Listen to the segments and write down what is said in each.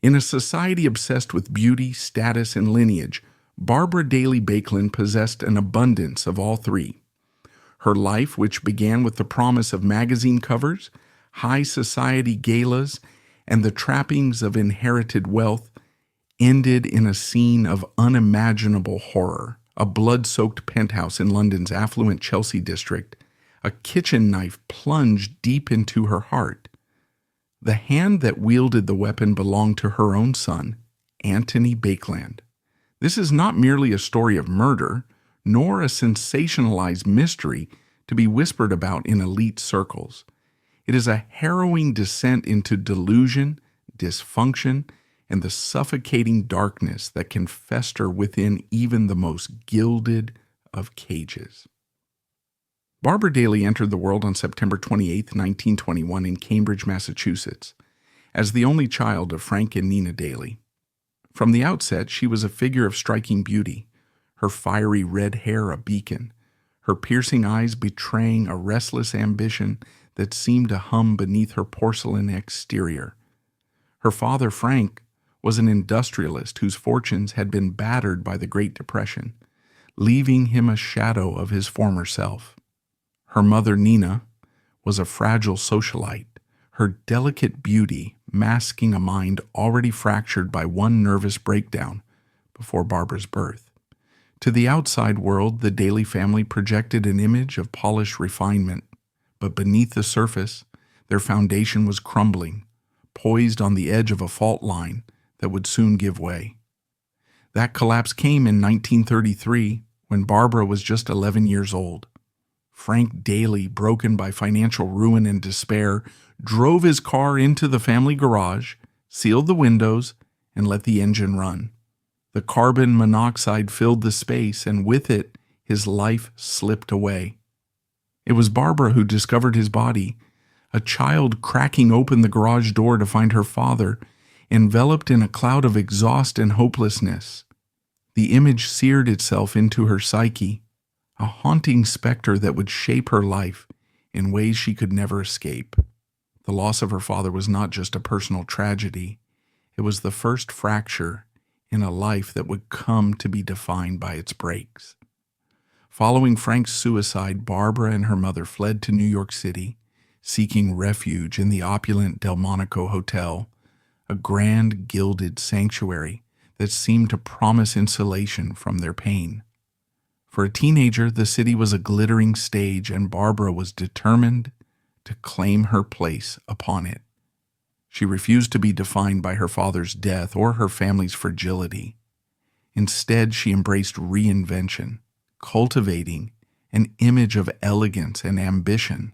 In a society obsessed with beauty, status, and lineage, Barbara Daly Baekeland possessed an abundance of all three. Her life, which began with the promise of magazine covers, high society galas, and the trappings of inherited wealth, ended in a scene of unimaginable horror. A blood-soaked penthouse in London's affluent Chelsea district, a kitchen knife plunged deep into her heart. The hand that wielded the weapon belonged to her own son, Antony Baekeland. This is not merely a story of murder, nor a sensationalized mystery to be whispered about in elite circles. It is a harrowing descent into delusion, dysfunction, and the suffocating darkness that can fester within even the most gilded of cages. Barbara Daly entered the world on September 28, 1921 in Cambridge, Massachusetts, as the only child of Frank and Nina Daly. From the outset, she was a figure of striking beauty, her fiery red hair a beacon, her piercing eyes betraying a restless ambition that seemed to hum beneath her porcelain exterior. Her father, Frank, was an industrialist whose fortunes had been battered by the Great Depression, leaving him a shadow of his former self. Her mother, Nina, was a fragile socialite, her delicate beauty masking a mind already fractured by one nervous breakdown before Barbara's birth. To the outside world, the Daly family projected an image of polished refinement, but beneath the surface, their foundation was crumbling, poised on the edge of a fault line that would soon give way. That collapse came in 1933 when Barbara was just 11 years old. Frank Daly, broken by financial ruin and despair, drove his car into the family garage, sealed the windows, and let the engine run. The carbon monoxide filled the space, and with it, his life slipped away. It was Barbara who discovered his body, a child cracking open the garage door to find her father, enveloped in a cloud of exhaust and hopelessness. The image seared itself into her psyche, a haunting specter that would shape her life in ways she could never escape. The loss of her father was not just a personal tragedy. It was the first fracture in a life that would come to be defined by its breaks. Following Frank's suicide, Barbara and her mother fled to New York City, seeking refuge in the opulent Delmonico Hotel, a grand gilded sanctuary that seemed to promise insulation from their pain. For a teenager, the city was a glittering stage, and Barbara was determined to claim her place upon it. She refused to be defined by her father's death or her family's fragility. Instead, she embraced reinvention, cultivating an image of elegance and ambition.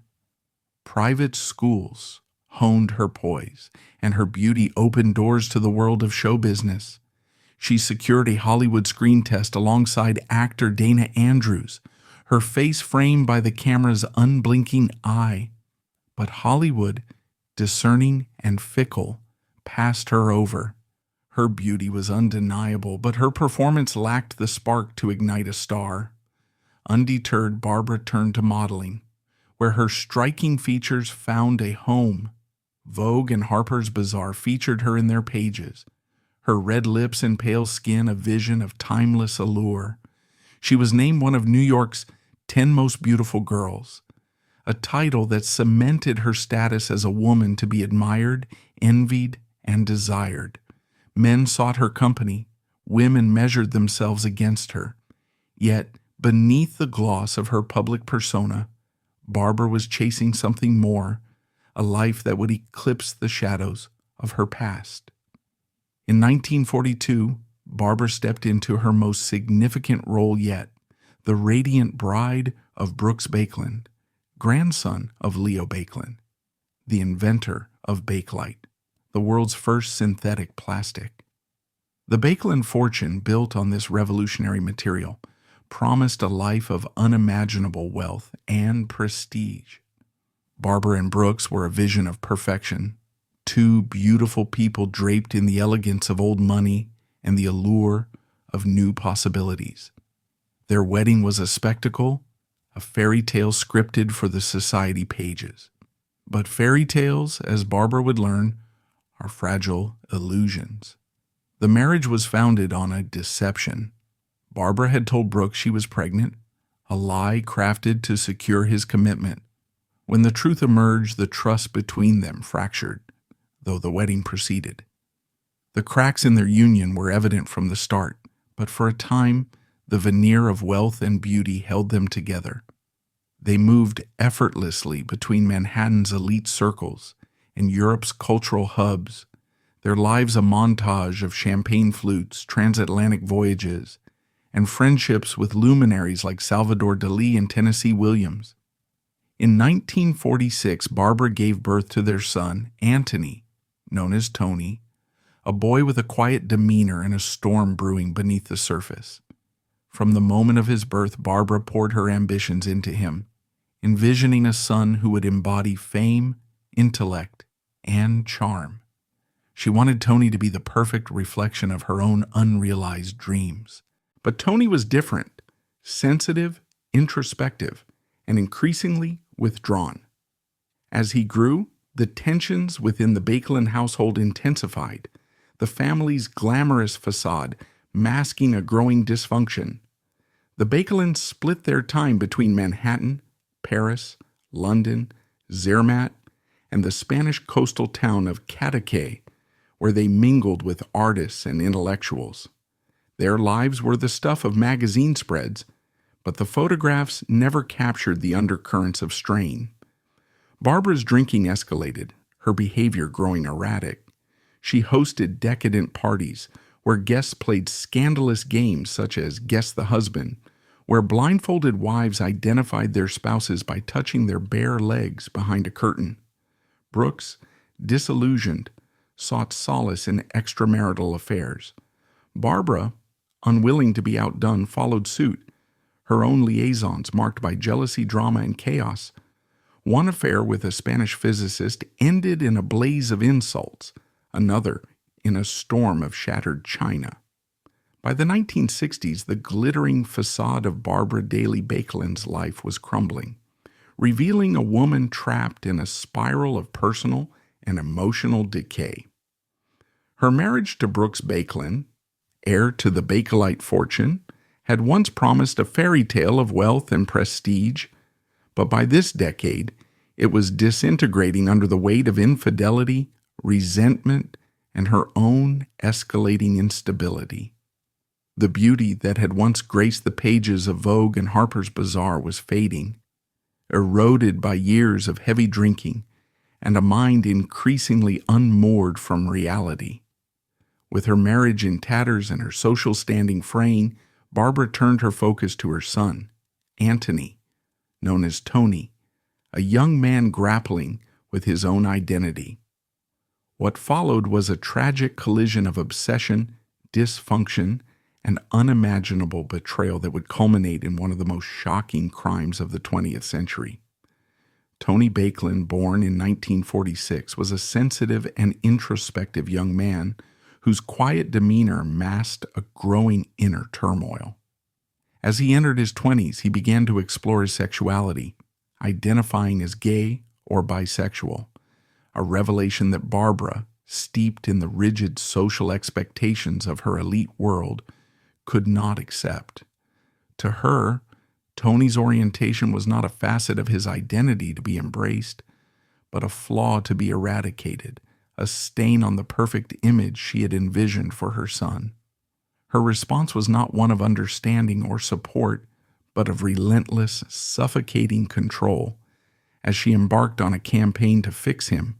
Private schools honed her poise, and her beauty opened doors to the world of show business. She secured a Hollywood screen test alongside actor Dana Andrews, her face framed by the camera's unblinking eye. But Hollywood, discerning and fickle, passed her over. Her beauty was undeniable, but her performance lacked the spark to ignite a star. Undeterred, Barbara turned to modeling, where her striking features found a home. Vogue and Harper's Bazaar featured her in their pages, her red lips and pale skin a vision of timeless allure. She was named one of New York's 10 most beautiful girls, a title that cemented her status as a woman to be admired, envied, and desired. Men sought her company, women measured themselves against her. Yet, beneath the gloss of her public persona, Barbara was chasing something more, a life that would eclipse the shadows of her past. In 1942, Barbara stepped into her most significant role yet, the radiant bride of Brooks Bakeland, grandson of Leo Bakeland, the inventor of Bakelite, the world's first synthetic plastic. The Bakeland fortune, built on this revolutionary material, promised a life of unimaginable wealth and prestige. Barbara and Brooks were a vision of perfection, two beautiful people draped in the elegance of old money and the allure of new possibilities. Their wedding was a spectacle, a fairy tale scripted for the society pages. But fairy tales, as Barbara would learn, are fragile illusions. The marriage was founded on a deception. Barbara had told Brooks she was pregnant, a lie crafted to secure his commitment. When the truth emerged, the trust between them fractured, though the wedding proceeded. The cracks in their union were evident from the start, but for a time, the veneer of wealth and beauty held them together. They moved effortlessly between Manhattan's elite circles and Europe's cultural hubs, their lives a montage of champagne flutes, transatlantic voyages, and friendships with luminaries like Salvador Dali and Tennessee Williams. In 1946, Barbara gave birth to their son, Antony, known as Tony, a boy with a quiet demeanor and a storm brewing beneath the surface. From the moment of his birth, Barbara poured her ambitions into him, envisioning a son who would embody fame, intellect, and charm. She wanted Tony to be the perfect reflection of her own unrealized dreams. But Tony was different, sensitive, introspective, and increasingly withdrawn. As he grew, the tensions within the Bakeland household intensified, the family's glamorous facade masking a growing dysfunction. The Bakelands split their time between Manhattan, Paris, London, Zermatt, and the Spanish coastal town of Decay, where they mingled with artists and intellectuals. Their lives were the stuff of magazine spreads, but the photographs never captured the undercurrents of strain. Barbara's drinking escalated, her behavior growing erratic. She hosted decadent parties where guests played scandalous games such as Guess the Husband, where blindfolded wives identified their spouses by touching their bare legs behind a curtain. Brooks, disillusioned, sought solace in extramarital affairs. Barbara, unwilling to be outdone, followed suit, her own liaisons marked by jealousy, drama, and chaos. One affair with a Spanish physicist ended in a blaze of insults, another in a storm of shattered china. By the 1960s, the glittering facade of Barbara Daly Baekeland's life was crumbling, revealing a woman trapped in a spiral of personal and emotional decay. Her marriage to Brooks Bakeland, heir to the Bakelite fortune, had once promised a fairy tale of wealth and prestige, but by this decade, it was disintegrating under the weight of infidelity, resentment, and her own escalating instability. The beauty that had once graced the pages of Vogue and Harper's Bazaar was fading, eroded by years of heavy drinking and a mind increasingly unmoored from reality. With her marriage in tatters and her social standing fraying, Barbara turned her focus to her son, Antony, known as Tony, a young man grappling with his own identity. What followed was a tragic collision of obsession, dysfunction, and unimaginable betrayal that would culminate in one of the most shocking crimes of the 20th century. Tony Baekeland, born in 1946, was a sensitive and introspective young man whose quiet demeanor masked a growing inner turmoil. As he entered his 20s, he began to explore his sexuality, identifying as gay or bisexual, a revelation that Barbara, steeped in the rigid social expectations of her elite world, could not accept. To her, Tony's orientation was not a facet of his identity to be embraced, but a flaw to be eradicated, a stain on the perfect image she had envisioned for her son. Her response was not one of understanding or support, but of relentless, suffocating control, as she embarked on a campaign to fix him,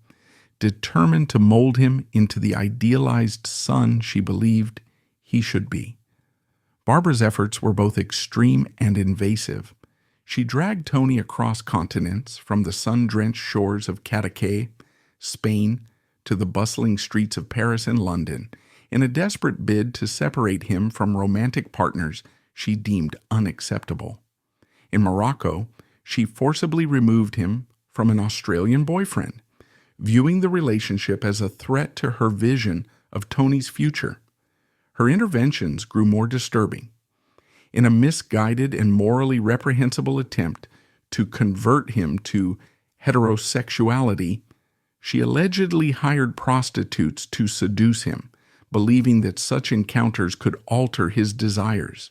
determined to mold him into the idealized son she believed he should be. Barbara's efforts were both extreme and invasive. She dragged Tony across continents, from the sun-drenched shores of Decay, Spain, to the bustling streets of Paris and London, in a desperate bid to separate him from romantic partners she deemed unacceptable. In Morocco, she forcibly removed him from an Australian boyfriend, viewing the relationship as a threat to her vision of Tony's future. Her interventions grew more disturbing. In a misguided and morally reprehensible attempt to convert him to heterosexuality, She allegedly hired prostitutes to seduce him, believing that such encounters could alter his desires.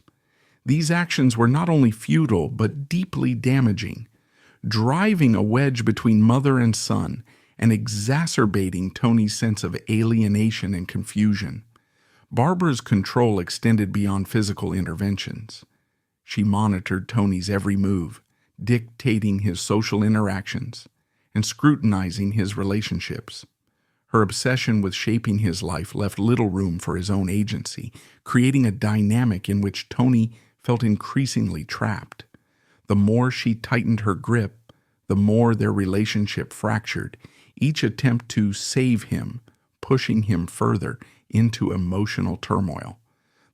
These actions were not only futile but deeply damaging, driving a wedge between mother and son and exacerbating Tony's sense of alienation and confusion. Barbara's control extended beyond physical interventions. She monitored Tony's every move, dictating his social interactions and scrutinizing his relationships. Her obsession with shaping his life left little room for his own agency, creating a dynamic in which Tony felt increasingly trapped. The more she tightened her grip, the more their relationship fractured, each attempt to save him, pushing him further into emotional turmoil.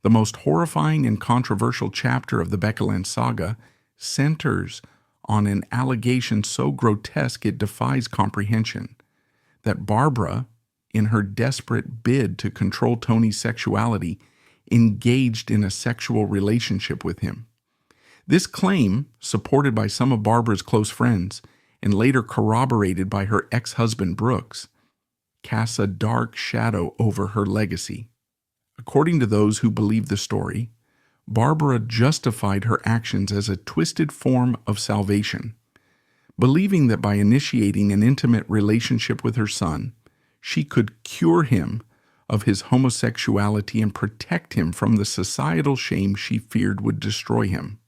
The most horrifying and controversial chapter of the Bakeland saga centers on an allegation so grotesque it defies comprehension, that Barbara, in her desperate bid to control Tony's sexuality, engaged in a sexual relationship with him. This claim, supported by some of Barbara's close friends and later corroborated by her ex-husband Brooks, casts a dark shadow over her legacy. According to those who believe the story, Barbara justified her actions as a twisted form of salvation, believing that by initiating an intimate relationship with her son, she could cure him of his homosexuality and protect him from the societal shame she feared would destroy him.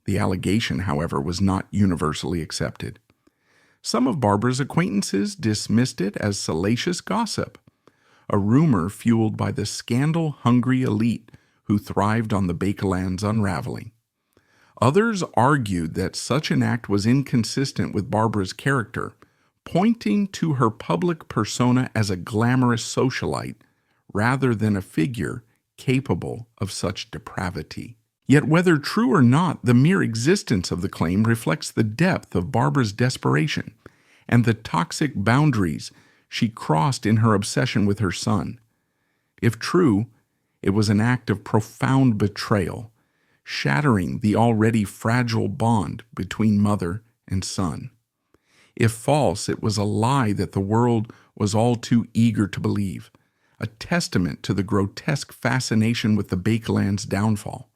The allegation, however, was not universally accepted. Some of Barbara's acquaintances dismissed it as salacious gossip, a rumor fueled by the scandal-hungry elite who thrived on the Bakeland's unraveling. Others argued that such an act was inconsistent with Barbara's character, pointing to her public persona as a glamorous socialite rather than a figure capable of such depravity. Yet whether true or not, the mere existence of the claim reflects the depth of Barbara's desperation and the toxic boundaries she crossed in her obsession with her son. If true, it was an act of profound betrayal, shattering the already fragile bond between mother and son. If false, it was a lie that the world was all too eager to believe, a testament to the grotesque fascination with the Bakeland's downfall.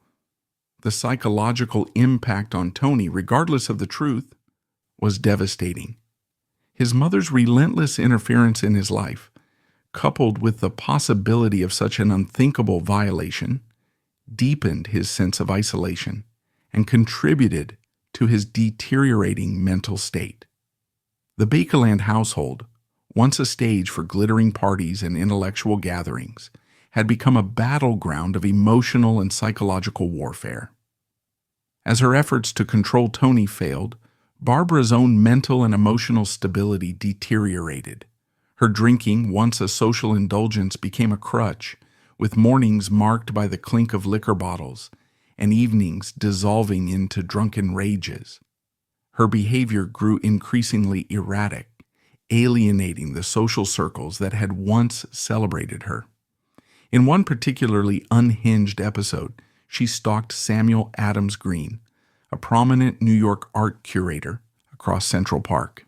The psychological impact on Tony, regardless of the truth, was devastating. His mother's relentless interference in his life, coupled with the possibility of such an unthinkable violation, deepened his sense of isolation and contributed to his deteriorating mental state. The Bakeland household, once a stage for glittering parties and intellectual gatherings, had become a battleground of emotional and psychological warfare. As her efforts to control Tony failed, Barbara's own mental and emotional stability deteriorated. Her drinking, once a social indulgence, became a crutch, with mornings marked by the clink of liquor bottles and evenings dissolving into drunken rages. Her behavior grew increasingly erratic, alienating the social circles that had once celebrated her. In one particularly unhinged episode, she stalked Samuel Adams Green, a prominent New York art curator, across Central Park.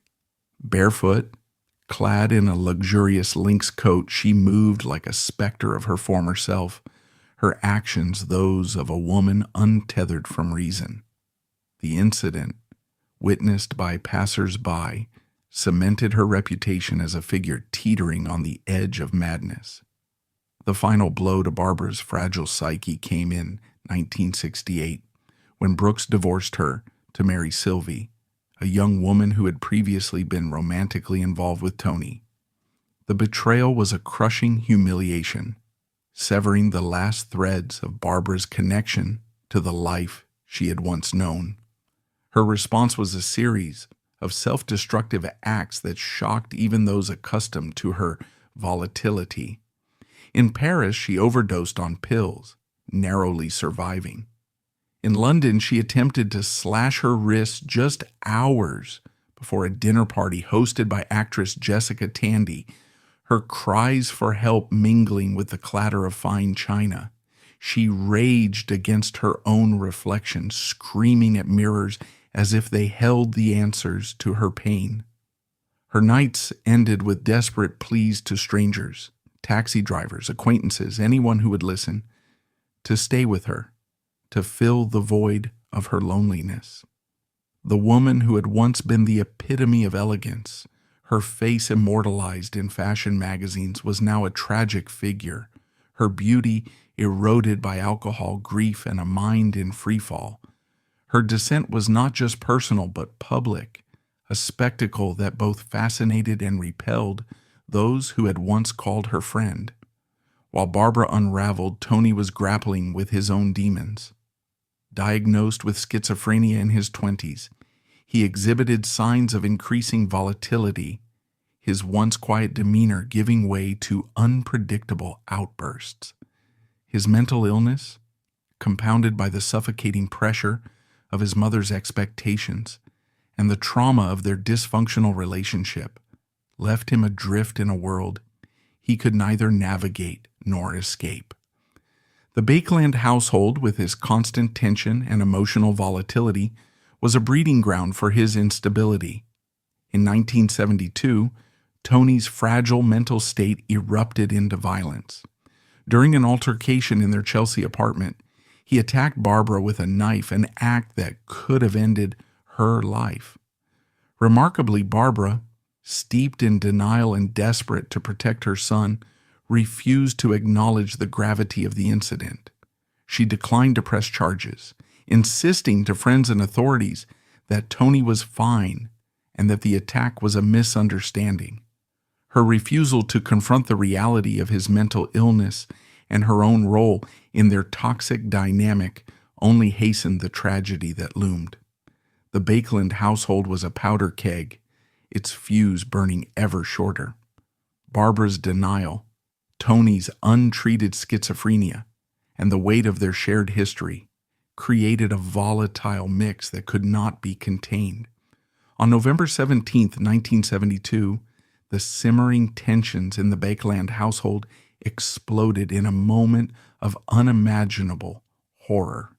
Barefoot, clad in a luxurious lynx coat, she moved like a specter of her former self, her actions those of a woman untethered from reason. The incident, witnessed by passers-by, cemented her reputation as a figure teetering on the edge of madness. The final blow to Barbara's fragile psyche came in 1968, when Brooks divorced her to marry Sylvie, a young woman who had previously been romantically involved with Tony. The betrayal was a crushing humiliation, severing the last threads of Barbara's connection to the life she had once known. Her response was a series of self-destructive acts that shocked even those accustomed to her volatility. In Paris, she overdosed on pills, narrowly surviving. In London, she attempted to slash her wrists just hours before a dinner party hosted by actress Jessica Tandy, her cries for help mingling with the clatter of fine china. She raged against her own reflection, screaming at mirrors as if they held the answers to her pain. Her nights ended with desperate pleas to strangers, taxi drivers, acquaintances, anyone who would listen, to stay with her, to fill the void of her loneliness. The woman who had once been the epitome of elegance, her face immortalized in fashion magazines, was now a tragic figure, her beauty eroded by alcohol, grief, and a mind in freefall. Her descent was not just personal but public, a spectacle that both fascinated and repelled those who had once called her friend. While Barbara unraveled, Tony was grappling with his own demons. Diagnosed with schizophrenia in his 20s, he exhibited signs of increasing volatility, his once quiet demeanor giving way to unpredictable outbursts. His mental illness, compounded by the suffocating pressure of his mother's expectations and the trauma of their dysfunctional relationship, left him adrift in a world he could neither navigate nor escape. The Bakeland household, with its constant tension and emotional volatility, was a breeding ground for his instability. In 1972, Tony's fragile mental state erupted into violence. During an altercation in their Chelsea apartment, he attacked Barbara with a knife, an act that could have ended her life. Remarkably, Barbara, steeped in denial and desperate to protect her son, refused to acknowledge the gravity of the incident. She declined to press charges, insisting to friends and authorities that Tony was fine and that the attack was a misunderstanding. Her refusal to confront the reality of his mental illness and her own role in their toxic dynamic only hastened the tragedy that loomed. The Bakeland household was a powder keg, its fuse burning ever shorter. Barbara's denial, Tony's untreated schizophrenia, and the weight of their shared history created a volatile mix that could not be contained. On November 17, 1972, the simmering tensions in the Bakeland household exploded in a moment of unimaginable horror.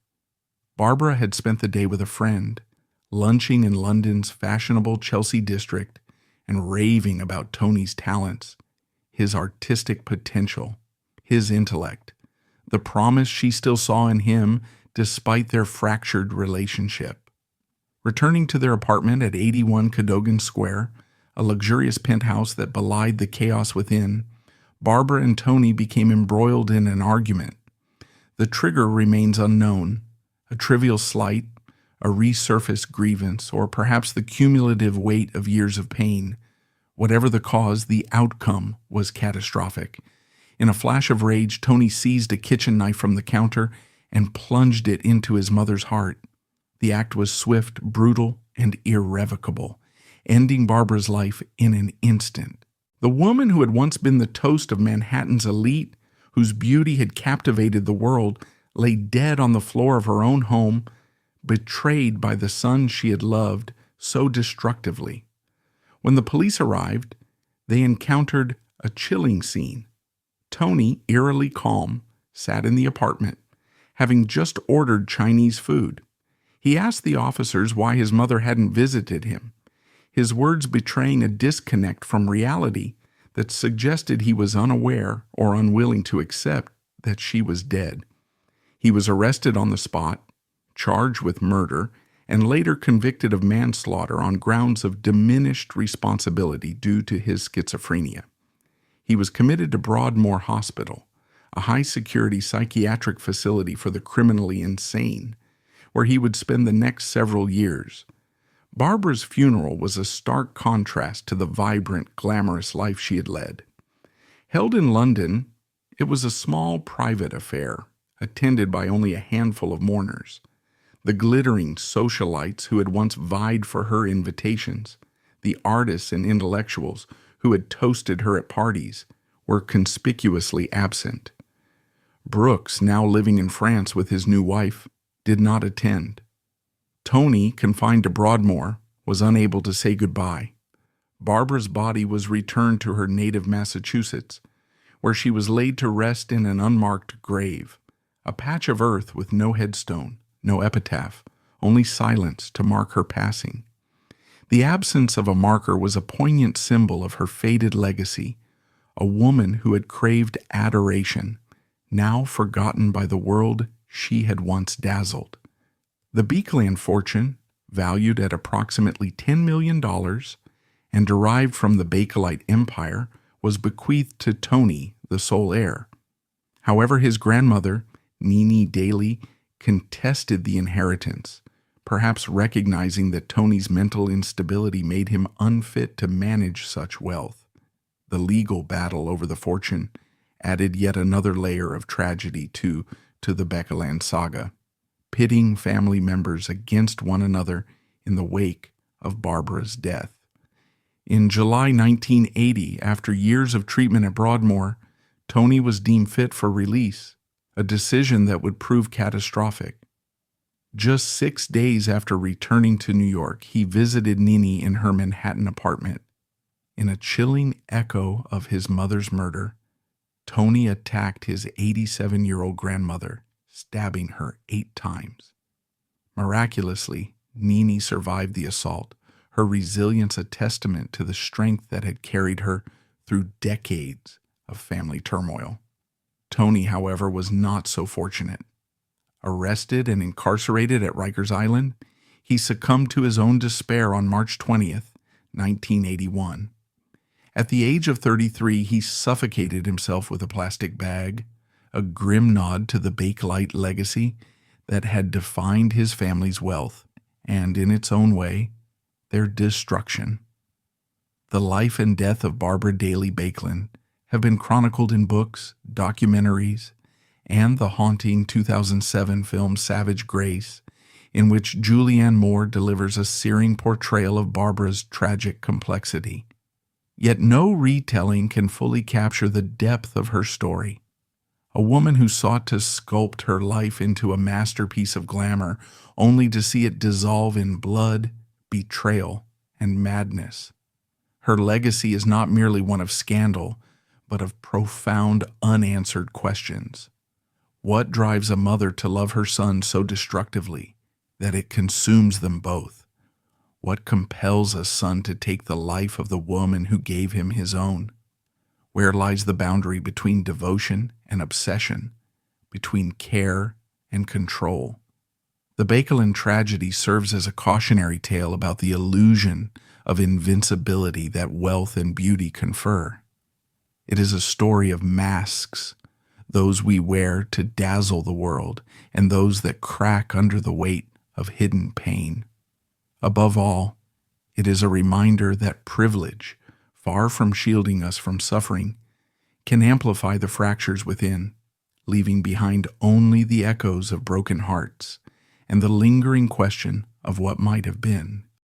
Barbara had spent the day with a friend, lunching in London's fashionable Chelsea district and raving about Tony's talents, his artistic potential, his intellect, the promise she still saw in him despite their fractured relationship. Returning to their apartment at 81 Cadogan Square, a luxurious penthouse that belied the chaos within, Barbara and Tony became embroiled in an argument. The trigger remains unknown, a trivial slight, a resurfaced grievance, or perhaps the cumulative weight of years of pain. Whatever the cause, the outcome was catastrophic. In a flash of rage, Tony seized a kitchen knife from the counter and plunged it into his mother's heart. The act was swift, brutal, and irrevocable, ending Barbara's life in an instant. The woman who had once been the toast of Manhattan's elite, whose beauty had captivated the world, lay dead on the floor of her own home, betrayed by the son she had loved so destructively. When the police arrived, they encountered a chilling scene. Tony, eerily calm, sat in the apartment, having just ordered Chinese food. He asked the officers why his mother hadn't visited him, his words betraying a disconnect from reality that suggested he was unaware or unwilling to accept that she was dead. He was arrested on the spot, charged with murder, and later convicted of manslaughter on grounds of diminished responsibility due to his schizophrenia. He was committed to Broadmoor Hospital, a high-security psychiatric facility for the criminally insane, where he would spend the next several years. Barbara's funeral was a stark contrast to the vibrant, glamorous life she had led. Held in London, it was a small private affair, attended by only a handful of mourners. The glittering socialites who had once vied for her invitations, the artists and intellectuals who had toasted her at parties, were conspicuously absent. Brooks, now living in France with his new wife, did not attend. Tony, confined to Broadmoor, was unable to say goodbye. Barbara's body was returned to her native Massachusetts, where she was laid to rest in an unmarked grave, a patch of earth with no headstone, no epitaph, only silence to mark her passing. The absence of a marker was a poignant symbol of her faded legacy, a woman who had craved adoration, now forgotten by the world she had once dazzled. The Bakeland fortune, valued at approximately $10 million and derived from the Bakelite Empire, was bequeathed to Tony, the sole heir. However, his grandmother, Nini Daly, contested the inheritance, perhaps recognizing that Tony's mental instability made him unfit to manage such wealth. The legal battle over the fortune added yet another layer of tragedy to the Bakeland saga, pitting family members against one another in the wake of Barbara's death. In July 1980, after years of treatment at Broadmoor, Tony was deemed fit for release, a decision that would prove catastrophic. Just 6 days after returning to New York, he visited Nini in her Manhattan apartment. In a chilling echo of his mother's murder, Tony attacked his 87-year-old grandmother, stabbing her 8 times. Miraculously, Nini survived the assault, her resilience a testament to the strength that had carried her through decades of family turmoil. Tony, however, was not so fortunate. Arrested and incarcerated at Rikers Island, he succumbed to his own despair on March 20th, 1981. At the age of 33, he suffocated himself with a plastic bag, a grim nod to the Bakelite legacy that had defined his family's wealth, and, in its own way, their destruction. The life and death of Barbara Daly Baekeland have been chronicled in books, documentaries, and the haunting 2007 film Savage Grace, in which Julianne Moore delivers a searing portrayal of Barbara's tragic complexity. Yet no retelling can fully capture the depth of her story. A woman who sought to sculpt her life into a masterpiece of glamour, only to see it dissolve in blood, betrayal, and madness. Her legacy is not merely one of scandal, but of profound unanswered questions. What drives a mother to love her son so destructively that it consumes them both? What compels a son to take the life of the woman who gave him his own? Where lies the boundary between devotion and obsession, between care and control? The Bakeland tragedy serves as a cautionary tale about the illusion of invincibility that wealth and beauty confer. It is a story of masks, those we wear to dazzle the world, and those that crack under the weight of hidden pain. Above all, it is a reminder that privilege, far from shielding us from suffering, can amplify the fractures within, leaving behind only the echoes of broken hearts and the lingering question of what might have been.